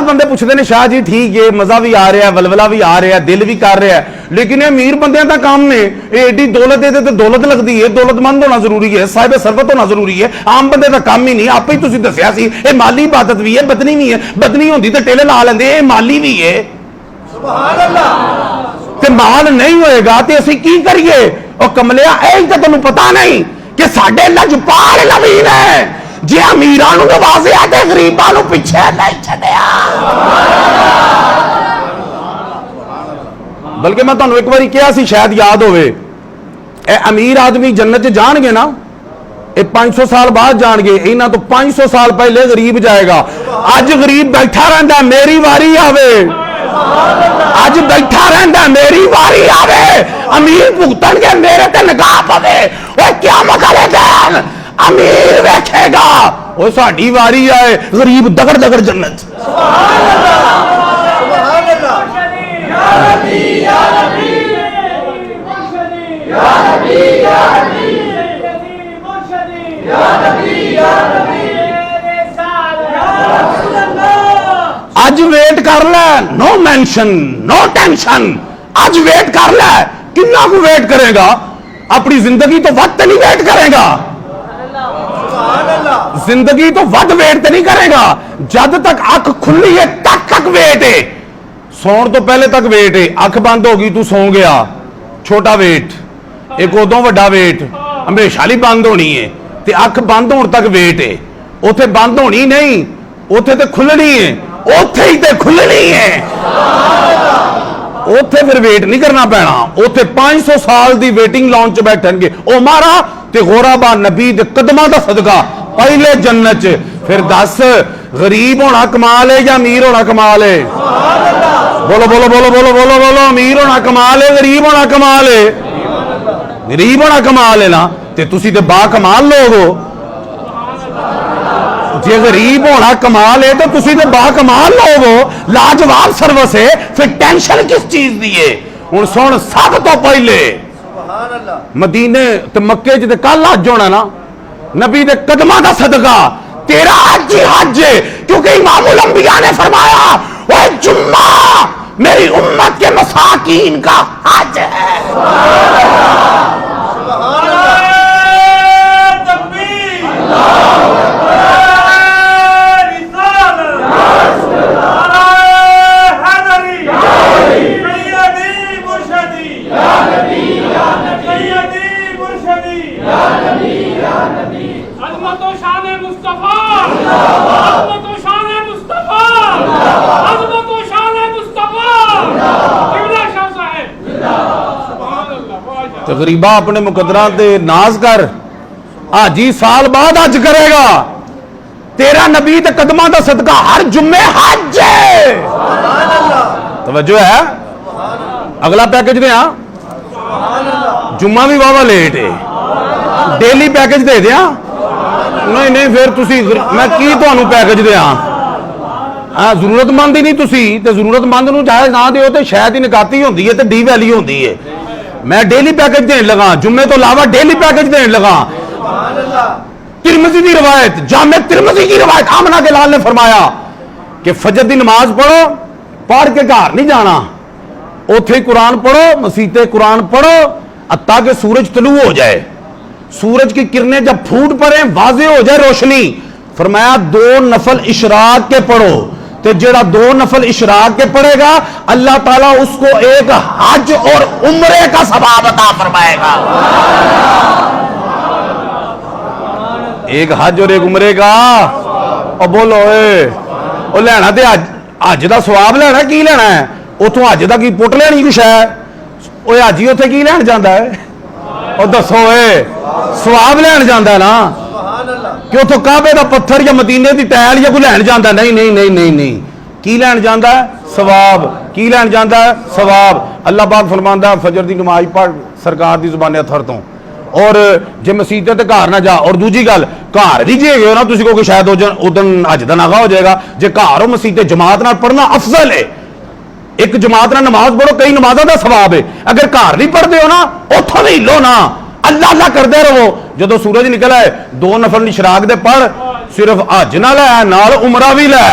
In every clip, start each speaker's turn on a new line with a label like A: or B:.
A: बाद बंदे पूछते हैं शाह जी ठीक है मजा भी आ रहा है वलवला भी आ रहा है दिल भी कर रहा है लेकिन अमीर बंदे का काम ने एडी दौलत है दौलत लगती है दौलतमंद होना जरूरी है साहिब सरबत होना जरूरी है आम बंदे का काम ही नहीं आप ही तुसीं दस्सिया सी ये माली इबादत भी है बदनी भी है बदनी होंदी तो टेले ला लेंदे ये माली भी है सुभान अल्लाह ते माल नहीं होएगा तो असीं की करिए और कमलिया ये तो तैनूं पता नहीं कि साडे लजपाल नवीन है जे अमीरां नूं नवाज़िया ते गरीबां नूं पिछे नहीं छड्डिया बल्कि मैं तुहानूं एक बारी कहा सी शायद याद होवे ए अमीर आदमी जन्नत च जाणगे ना ये 500 साल बाद जाणगे इन्हां तो 500 साल पहले गरीब जाएगा अज गरीब बैठा रहिंदा मेरी वारी आवे अज बैठा रहिंदा मेरी वारी आवे अमीर भुगतणगे मेरे ते निगाह पवे ओए क़यामत वाले दिन अमीर वेखेगा वो साडी वारी आए गरीब दगड़ दगड़ जन्नत सुभान अल्लाह सुभान अल्लाह या नबी या नबी या नबी या नबी या नबी या नबी आज वेट कर ले नो मेंशन नो टेंशन आज वेट कर ले कितना को वेट करेगा अपनी जिंदगी तो वक्त नहीं वेट करेगा जिंदगी तो वध वेट नहीं करेगा जब तक अख खुली है तक वेट है सौण तो पहले तक वेट है अख बंद होगी तू सौ गया छोटा वेट एक उदों वड्डा वेट हमेशा ही बंद होनी है ते अख बंद होने तक वेट है उथे बंद होनी नहीं उथे तो खुलनी है उथे ही तो खुलनी है उथे फिर वेट नहीं करना पैना उथे 500 साल की वेटिंग लॉन्च बैठनगे ओ मारा ते गोराबा नबी दे कदमां दा सदका पहले जन्नत च फिर दस गरीब होना कमाल है या अमीर होना कमाल है बोलो बोलो बोलो बोलो बोलो बोलो अमीर होना कमाल है गरीब होना कमाल है गरीब होना कमाल है ना ते तुसी ते बा कमाल लोग हो जे गरीब होना कमाल है तो तुसी ते बा कमाल लोग हो लाजवाब सर्विस है फिर टेंशन किस चीज दी है हुण सुन सब तो पहले मदीने ते मक्के च कल हज होना ना नबी दे कदमां दा सदका तेरा हज ही हज है क्योंकि इमामुल अंबिया ने फरमाया ओए जुम्मा मेरी उम्मत के मसाकीन का हज है तो गरीबा अपने मुकदरा ते नाज कर हाजी साल बाद हज करेगा तेरा नबी ते कदमां दा सदका हर जुम्मे हज है तवज्जो है अगला पैकेज दे जुम्मा भी वावा लेट है डेली पैकेज दे दिया नहीं नहीं फिर तुसी मैं की तुहानू पैकेज दिया जरूरतमंद ही नहीं तुसी ते जरूरतमंद नूं चाहे ना दिओ ते शायद ही निकाती होंदी है ते डी वैली होंदी है मैं डेली पैकेज देने लगा जुम्मे तो अलावा डेली पैकेज देने लगा तिरमिज़ी की रिवायत जामे तिरमिज़ी की रिवायत आमना के लाल ने फरमाया कि फजर की नमाज पढ़ो पढ़ के घर नहीं जाना उथे कुरान पढ़ो मसीते कुरान पढ़ो ताकि सूरज तलू हो जाए सूरज की किरणें जब फूट पड़े वाजे हो जाए रोशनी फरमाया 2 नफल इशराक के पढ़ो तो जेड़ा 2 नफल इशराक के पढ़ेगा अल्लाह ताला उसको एक हज और उम्रे का सवाब अता फरमाएगा एक हज और एक उम्रे का और बोलो ओ लेना ते हज का सवाब लेना की लेना है उतों हज का की पुट लेनी कुछ है ओ हाजी उत्थे की लैन जाता है और दसो सवाब लैन जाता ना कि उतो काबे का पत्थर या मदीने की टैल या कोई लैन जाता नहीं नहीं नहीं नहीं नहीं की लैन जाता है सवाब की लैन जाता है सवाब अल्लाह पाक फरमांदा फजर की नमाज पढ़ सरकार की जुबान अथर तो और जे मसीते ते घर ना जा और दूजी गल घर भी जे गए ना तुसी को शायद उदन अज का नागा हो जाएगा जे घर हो मसीते जमात नाल पढ़ना अफजल है एक जमात नाल नमाज पढ़ो कई नमाज़ों का सवाब है अगर घर नहीं पढ़ते हो ना उथों भी लो ना अल्लाह अल्लाह करते रहो जो सूरज निकला है 2 नफल इशराक दे पढ़ सिर्फ हज ना लै नाल उमरा भी लै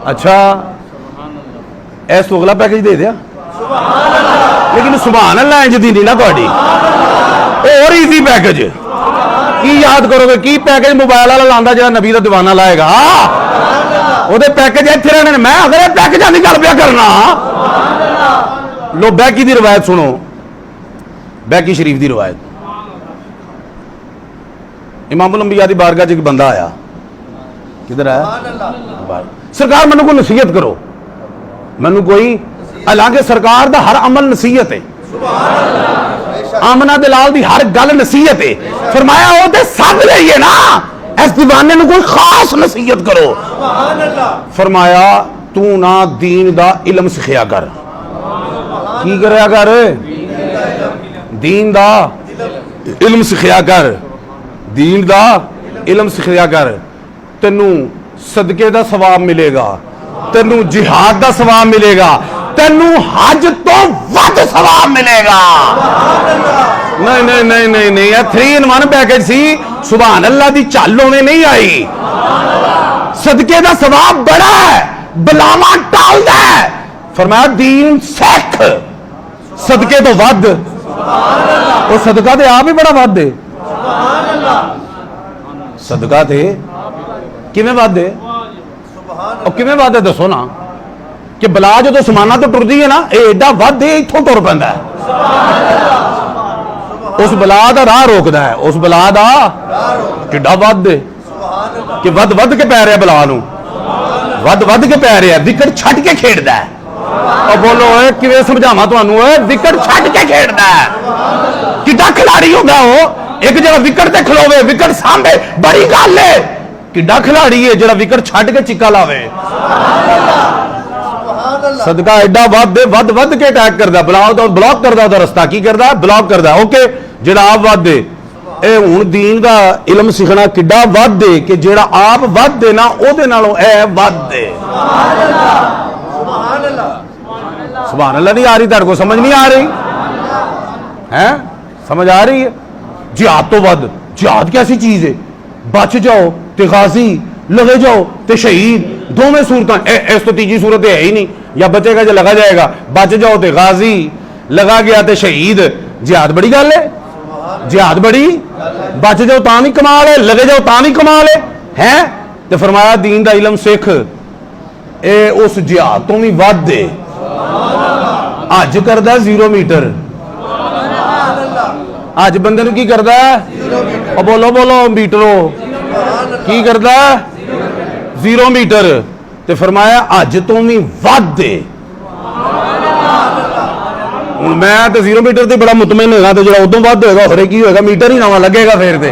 A: अच्छा इस तो अगला पैकेज दे दिया लेकिन सुभान अल्लाह इंज दी नहीं ना थोड़ी और ईजी पैकेज की याद करोगे की पैकेज मोबाइल वाला लांदा जो नबी का दीवाना लाएगा ਉਹਦੇ पैकेज ਇੱਥੇ रहने मैं अगर पैकेजा की गल पिया करना लो बैकी की रिवायत सुनो बैकी शरीफ की रिवायत इमामुल अंबिया की बारगाह च एक बंदा आया किधर आया सरकार मैनू कोई नसीहत करो मैनू कोई हालांकि सरकार का हर अमल नसीहत है आमना दे लाल दी हर गल नसीहत है फरमाया वो ते सब रही है ना इस दीवाने को कोई खास नसीहत करो फरमाया तू ना दीन दा इलम सिखिया कर की करया कर दीन दा इलम सिखिया कर दीन दा इलम सिखिया कर तेनू सदके दा सवाब मिलेगा तेनू जिहाद दा सवाब मिलेगा तेनू हज तो वध सवाब मिलेगा नहीं नहीं नहीं नहीं नहीं 3-in-1 पैकेज सी सुभान अल्लाह दी चल होने नहीं आई सदके दा सवाब बड़ा है बलावा टालदा है फरमाया दीन सिख सदके तो वध वो सदका ते आप ही बड़ा वध है सदका ते किवें वध है और किवें वध है दसो ना कि बला जो समाना तो टुरदी है ना ये एडा वध इथों तुर पैंदा है उस बला का राह रोकदा है उस बला का किड्डा वध कि वध वध के पै रहा बला नूं वध वध के पै रहा विकेट छड्ड के खेडदा है और बोलो किवें समझावां तुहानूं विकेट छड्ड के खेडदा है किड्डा खिलाड़ी होंदा वो एक जरा विकेट ते खलोवे विकेट सामने बड़ी गल है किड्डा खिलाड़ी है जरा विकेट छड्ड के चिक्का लावे सदका एडा वध वध के अटैक करदा ब्लॉक करदा ओहदा रस्ता की करदा ब्लॉक करदा ओके जेड़ा आप वध दे ए हुण दीन दा इलम सिखना किड्डा वध दे कि जेड़ा आप वध दे ना ओहदे नालों ए वध दे सुभान अल्लाह नहीं आ रही तेरे को समझ नहीं आ रही है समझ आ रही है जिहाद तो वध जिहाद कैसी चीज है बच जाओ ते गाजी लगे जाओ ते शहीद दोवें सूरत इस तो तीजी सूरत है ही नहीं या बचेगा जो लगा जाएगा बच जाओ ते गाजी लगा गया ते शहीद जिहाद बड़ी गल है जिहाद बड़ी बच जाओ तां भी कमाल है लगे जाओ तां भी कमाल है ते फरमाया दीन दा इलम सिख ए उस जिहाद तो भी वध दे अज करदा 0 मीटर अज बंदे नूं की करदा बोलो बोलो मीटरो की करदा 0 मीटर ते फरमाया अज तो भी वध दे हुण मैं तो 0 मीटर ते बड़ा मुतमिन होगा तो जो उदों वध होएगा होरे की होएगा मीटर ही नवां लगेगा फिर ते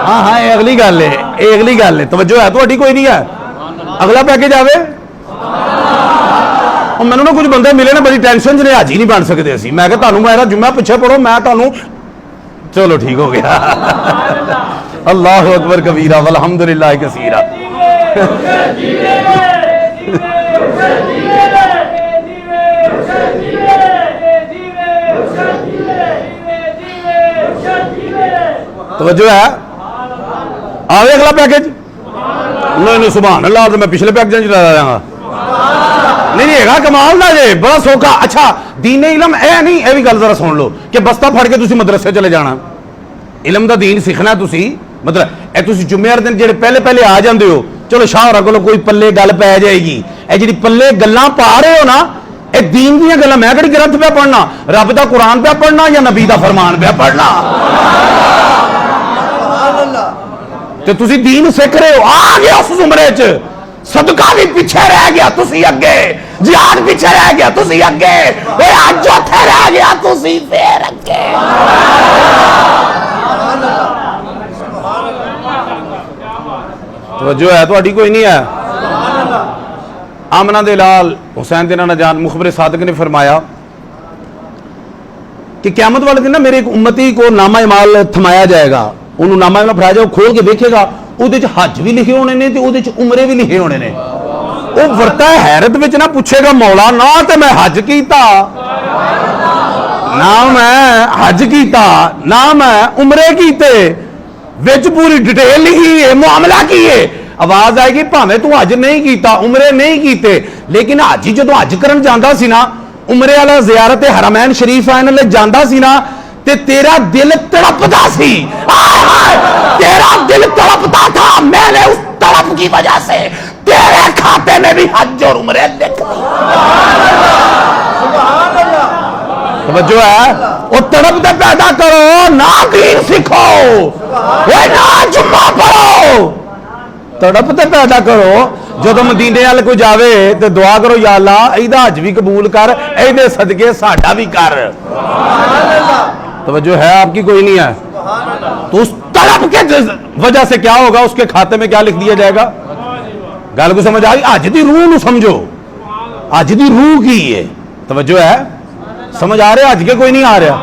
A: हाँ हाँ ये अगली गल है ये अगली गल है तवज्जो है तुहाडी कोई नहीं है अगला पैकेज आवे मैनू ना कुछ बंदे मिले ना बड़ी टेंशन च हाजी नहीं बन सकते असीं मैं कहा तुहानूं मेरा जुम्मा पिछे पढ़ो मैं तुहानूं चलो ठीक हो गया अल्लाह अकबर कबीरा वल्हम्दुलिल्लाह कसीरा तवज्जो है आवे अगला पैकेज नहीं सुभान अल्लाह तो मैं पिछले पैकेज चला जाऊंगा नहीं है कमाल ना जे बड़ा सौखा अच्छा दीने इलम ए नहीं ये भी गल जरा सुन लो कि बस्ता फड़ के तुसी मदरसे चले जाना इलम दा दीन सीखना तुसी मतलब ए तुसी जुम्मेवार दिन जेड़े पहले पहले आ जांदे हो चलो शाह होरां कोलों कोई पल्ले गल पै जाएगी ए जिहड़ी पल्ले गल्लां पा रहे हो ना ए दीन दीयां गल्लां मैं किहड़ी ग्रंथ पे पढ़ना रब दा कुरान पे पढ़ना या नबी दा फरमान पे पढ़ना ते तुसी दीन सीख रहे हो आ गया उस उम्रे च सदका भी पीछे रह गया तुसी अगे जिहाद पीछे रह गया तुसी अगे ओए अज उत्थे रह गया तुसी फिर अगे तवज्जो है तुहाडी कोई नहीं है आमना दे लाल हुसैन दे नाना जान मुखबिर सादिक ने फरमाया कि क़यामत वाले दिन ना मेरे एक उम्मती को नामा इमाल थमाया जाएगा उन्होंने नामा इमाल फड़ाया जाएगा खोल के देखेगा ਉਹਦੇ ਚ हज भी लिखे होने ने ते ਉਹਦੇ ਚ उमरे भी लिखे होने ने वो वरता हैरत विच ना पूछेगा मौला ना ते मैं हज कीता ना मैं हज कीता ना मैं उमरे कीते विच पूरी डिटेल लिखी है मामला की है आवाज आएगी भावें तू हज नहीं कीता, उमरे नहीं कीते, लेकिन हज ही जो हज करन जांदा सी ना, उमरे वाला ज़ियारत हरमैन शरीफ आने ले जांदा सी ना, ते तेरा दिल तड़पता सी, तेरा दिल तड़पता था। मैंने उस तड़प की वजह से तेरे खाते में भी हज और उमरे लिख जो है वो तड़प दे पैदा करो, ना दीन सीखो, ना जुम्मा पढ़ो, तड़प दे पैदा करो। जो मदीने वाले कोई जावे तो दुआ करो, या अल्लाह इहदा हज भी कबूल कर, इहदे सदके साडा भी कर। तो जो है आपकी कोई नहीं है, तो उस तड़प के वजह से क्या होगा, उसके खाते में क्या लिख दिया जाएगा। गल को समझ आ गई। हज की रूह ਨੂੰ समझो, हज की रूह की है। तवज्जो है, समझ आ रहा है? हज के कोई नहीं आ रहा।